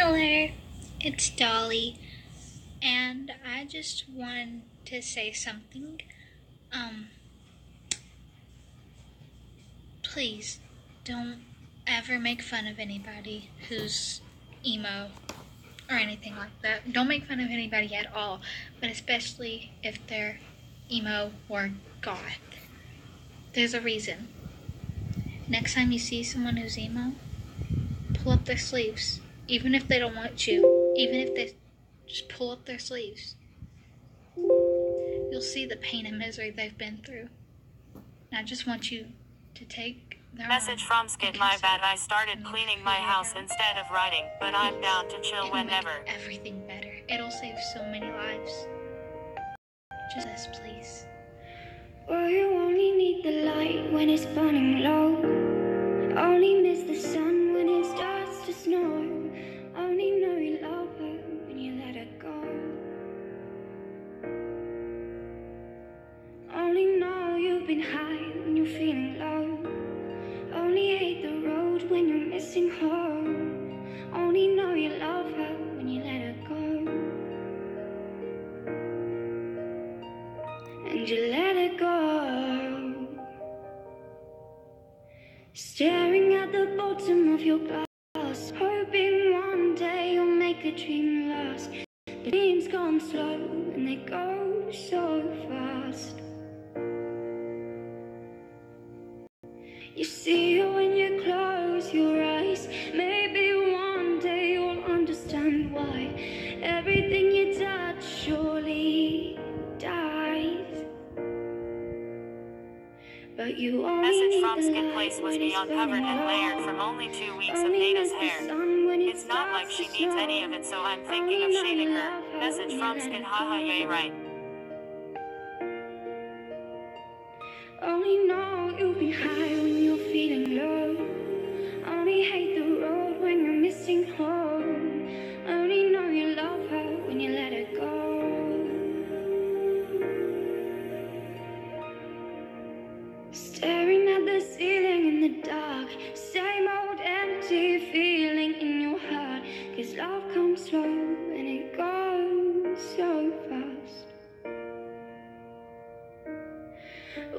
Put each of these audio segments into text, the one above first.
Hello, it's Dolly, and I just wanted to say something. Please don't ever make fun of anybody who's emo or anything like that. Don't make fun of anybody at all, but especially if they're emo or goth. There's a reason. Next time you see someone who's emo, pull up their sleeves. Even if they don't want you, even if they just pull up their sleeves. You'll see the pain and misery they've been through. And I just want you to take their Message from Skid, my bad, I started cleaning my house instead of writing, but I'm down to chill whenever. It'll make everything better. It'll save so many lives. Just this, please. Well, you only need the light when it's burning low. Only miss the sun when it starts to snow. Only know you love her when you let her go. Only know you've been high when you're feeling low. Only hate the road when you're missing home. Only know you love her when you let her go. And you let her go. Staring at the bottom of your glass, hoping one day you'll make a dream last. The dreams gone slow and they go so fast. You see it when you close your eyes. Maybe one day you'll understand why everything you touch surely dies. But you only Message from need the Skid light Place was when it's beyond covered burning and layered low. from only 2 weeks of Only Nada's miss the hair. sun when it It's not like starts she to needs snow. any of it, so I'm thinking Only of know shaving you her. love her Message when from you let Skid, her haha, go. yay, right. Only know you've been high when you're feeling low. Only hate the road when you're missing home. Only know you love her when you let her go. Staring at the ceiling in the dark, same old empty feeling in your heart. 'Cause love comes slow and it goes so fast.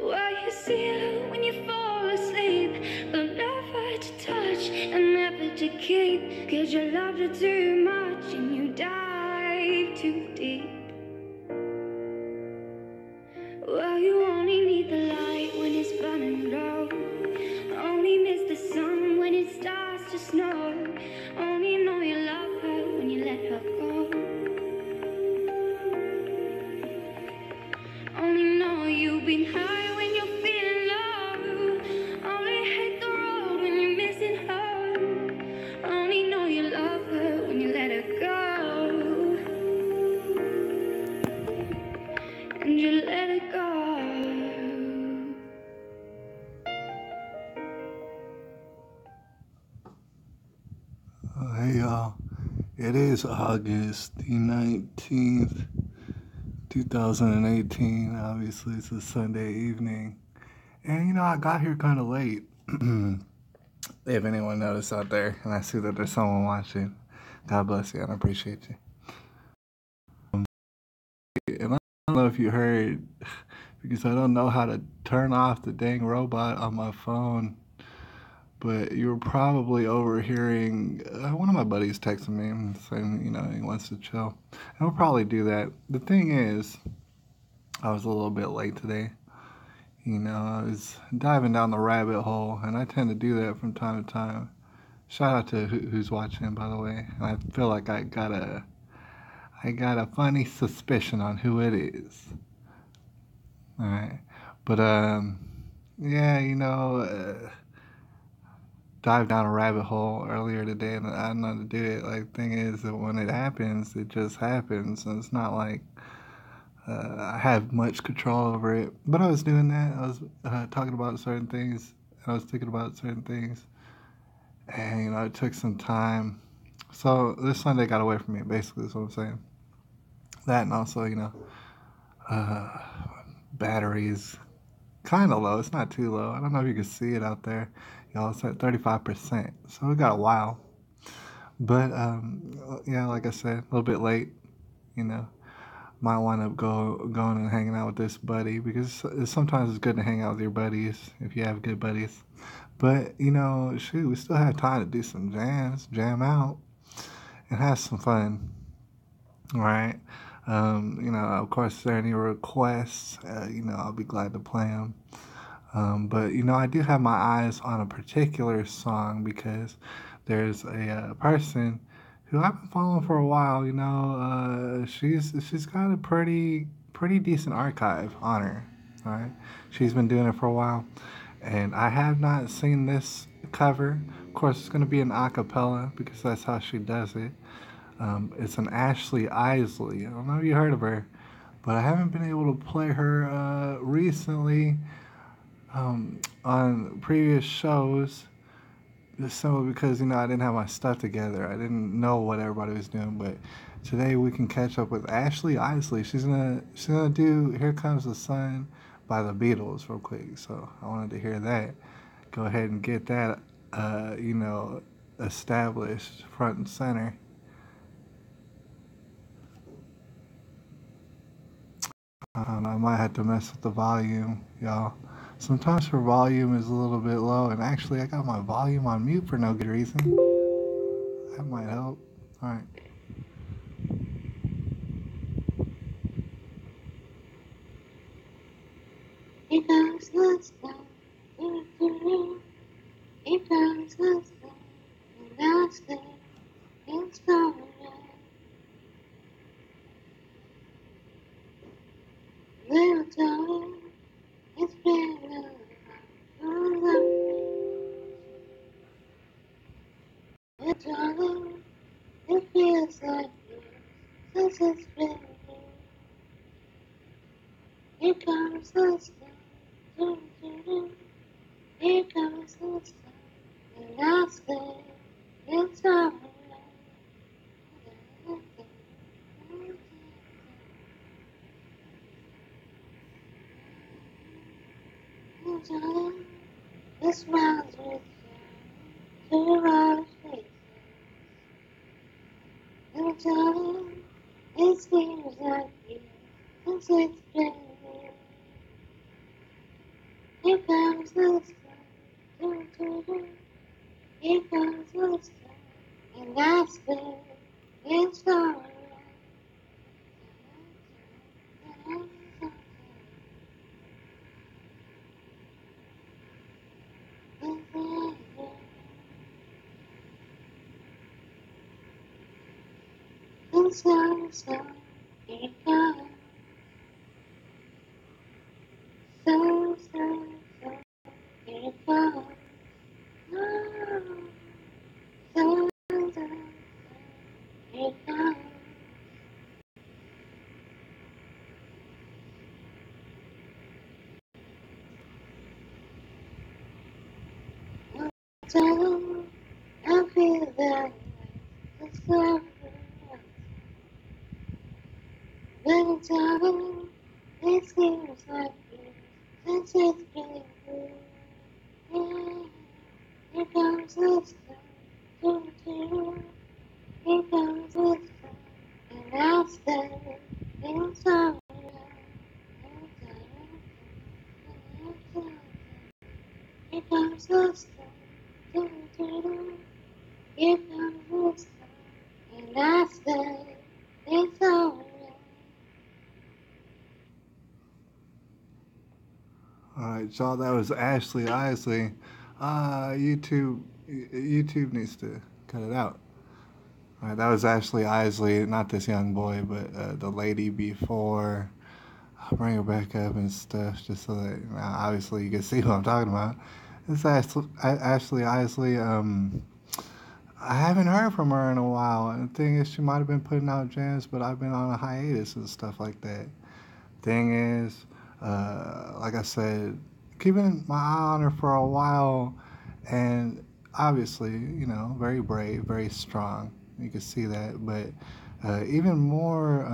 Well, you see her when you fall asleep, but never to touch and never to keep. 'Cause you loved her too much and you dive too deep. Well, you only need the light when it's burning low. Only miss the sun when it starts to snow. Only know you love her when you let her go. Only know you've been high when you're feeling low. Only hate the road when you're missing home. Only know you love her when you let her go. And you let her go. Hey y'all, it is August the 19th, 2018. Obviously, it's a Sunday evening. And I got here kind of late. If anyone noticed out there, and I see that there's someone watching, God bless you and I appreciate you. And I don't know if you heard, because I don't know how to turn off the dang robot on my phone. But you were probably overhearing one of my buddies texting me saying, he wants to chill. And we'll probably do that. The thing is, I was a little bit late today. I was diving down the rabbit hole, and I tend to do that from time to time. Shout out to who's watching, by the way. And I feel like I got a funny suspicion on who it is. All right. But, yeah, dive down a rabbit hole earlier today, and I don't know how to do it. Like, thing is that when it happens, it just happens, and it's not like I have much control over it. But I was doing that. I was talking about certain things, and I was thinking about certain things, and it took some time. So this Sunday got away from me. Basically, is what I'm saying. That, and also, batteries kind of low. It's not too low. I don't know if you can see it out there. Y'all, it's at 35%. So we got a while. But yeah, like I said, a little bit late. You know, might wind up going and hanging out with this buddy because sometimes it's good to hang out with your buddies if you have good buddies. But shoot, we still have time to do some jams, jam out, and have some fun. All right. Of course, if there are any requests, I'll be glad to play them. But I do have my eyes on a particular song because there's a person who I've been following for a while. She's got a pretty decent archive on her. All right, she's been doing it for a while, and I have not seen this cover. Of course, it's going to be an acapella because that's how she does it. It's an Ashley Isley. I don't know if you heard of her, but I haven't been able to play her recently on previous shows. Just simply because I didn't have my stuff together. I didn't know what everybody was doing, but today we can catch up with Ashley Isley. She's gonna do "Here Comes the Sun" by the Beatles real quick. So I wanted to hear that. Go ahead and get that, established front and center. I might have to mess with the volume, y'all. Sometimes her volume is a little bit low, and actually, I got my volume on mute for no good reason. That might help. All right. Here comes the sun, here comes the sun, and I say it's alright. Little darling, it's been a long Little darling, it feels like years since it's been here. Here comes the sun, here comes the sun, and I say it's alright. The smiles return to our faces. And darling, it seems like years since it's been here. Here comes the sun, here comes the sun, and I say it's alright. And so, here comes, so, here comes, oh, so, here comes. Darling, I feel that the sun. Little darling, it seems like years since it's been here. Here comes the sun, here comes the sun, and I say it's alright. Here comes the sun, here comes the sun, and I say it's alright. All right, y'all. That was Ashley Isley. YouTube needs to cut it out. All right, that was Ashley Isley, not this young boy, but the lady before. I'll bring her back up and stuff, just so that obviously you can see what I'm talking about. It's Ashley Isley. I haven't heard from her in a while. And the thing is, she might have been putting out jams, but I've been on a hiatus and stuff like that. Thing is, like I said, keeping my eye on her for a while, and obviously, very brave, very strong. You can see that, but even more,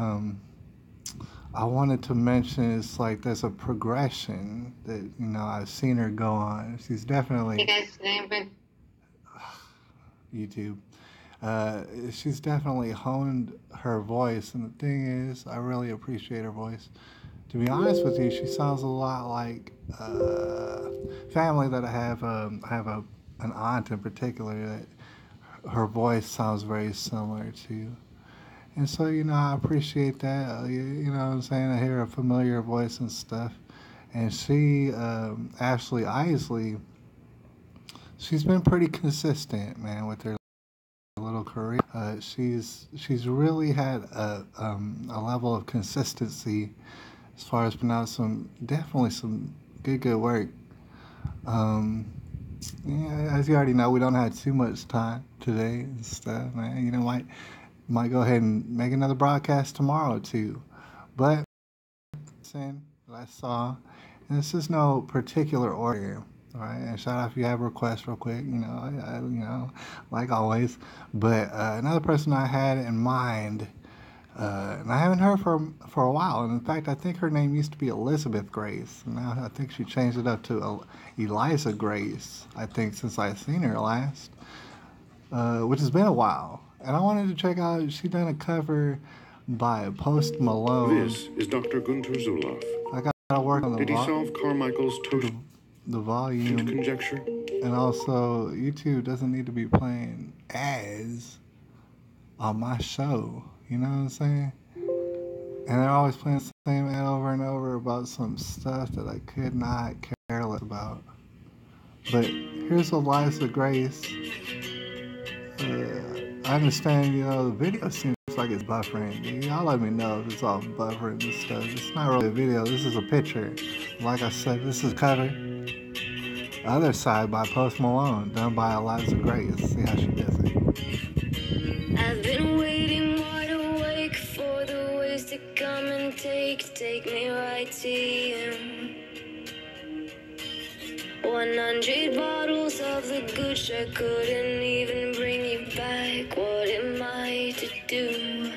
I wanted to mention it's like there's a progression that I've seen her go on. She's definitely You guys remember? YouTube. She's definitely honed her voice, and the thing is, I really appreciate her voice. To be honest with you, she sounds a lot like family that I have an aunt in particular that her voice sounds very similar to. And so, I appreciate that. You know what I'm saying? I hear a familiar voice and stuff. And she, Ashley Isley, she's been pretty consistent, man, with her little career. She's really had a level of consistency as far as putting out definitely some good work. Um, yeah, as you already know, we don't have too much time today and stuff, man. Might go ahead and make another broadcast tomorrow too. But that I saw, and this is no particular order. All right, and shout out if you have requests real quick. Like always. But another person I had in mind, and I haven't heard for a while. And in fact, I think her name used to be Elizabeth Grace. Now I think she changed it up to Eliza Grace. I think since I seen her last, which has been a while. And I wanted to check out. She done a cover by Post Malone. This is Dr. Gunter Zulauf. I gotta work on Did he solve Carmichael's the volume conjecture? And also, YouTube doesn't need to be playing ads on my show. You know what I'm saying? And they're always playing the same ad over and over about some stuff that I could not care less about. But here's Eliza Grace. I understand, the video seems like it's buffering. Y'all let me know if it's all buffering and stuff. It's not really a video. This is a picture. Like I said, this is cover. Other side by Post Malone, done by Eliza Grace. See how she does it. I've been waiting wide awake for the ways to come and take me right to you. 100 bottles of the gooch, I couldn't even bring you back. What am I to do?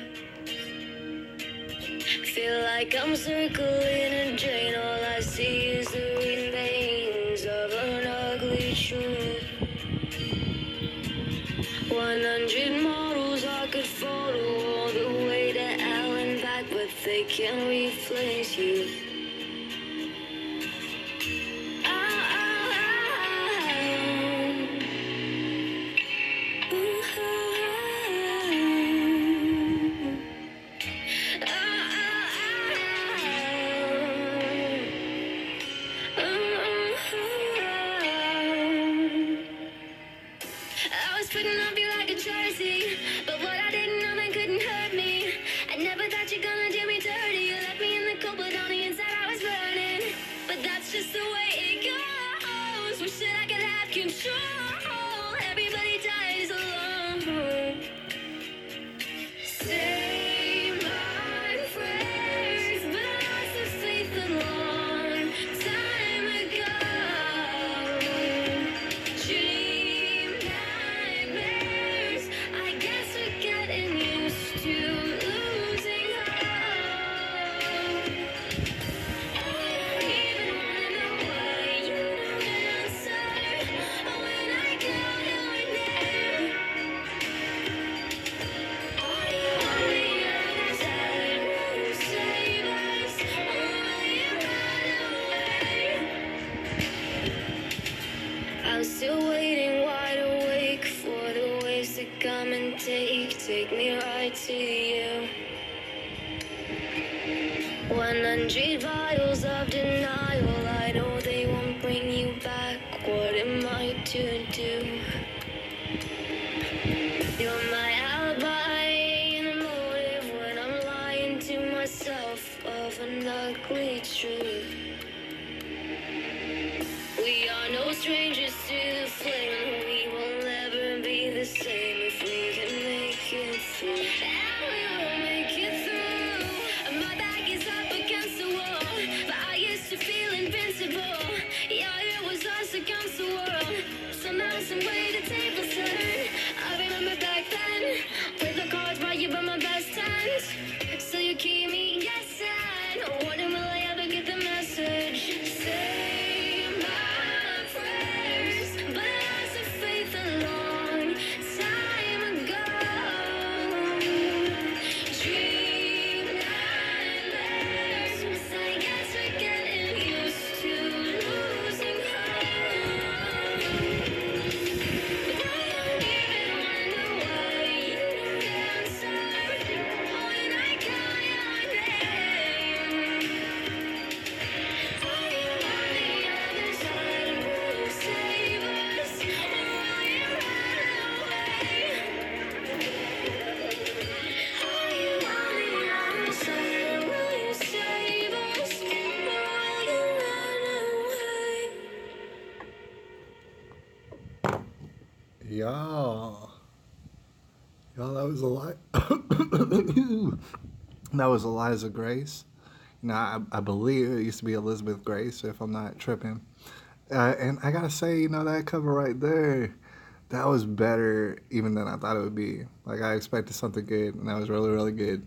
Feel like I'm circling a drain. All I see is the remains of an ugly truth. 100 models I could follow all the way to Allen back, but they can't replace you. Take me right to you. 100 vials of denial. I know they won't bring you back. What am I to do? You're my alibi and a motive when I'm lying to myself of an ugly truth. We are no strangers to the flame. We will never be the same if we can make it through. And we will make it through. My back is up against the wall, but I used to feel invincible. Yeah, it was us against the world. So now some way the tables turn. I remember back then, with the cards brought you by my best times. So you keep me guessing. Wondering will I ever get the message? Say my prayers, but I lost the faith a long time ago. Y'all, that was a lie. That was Eliza Grace. Now, I believe it used to be Elizabeth Grace, if I'm not tripping. And I gotta say, that cover right there, that was better even than I thought it would be. Like, I expected something good, and that was really, really good.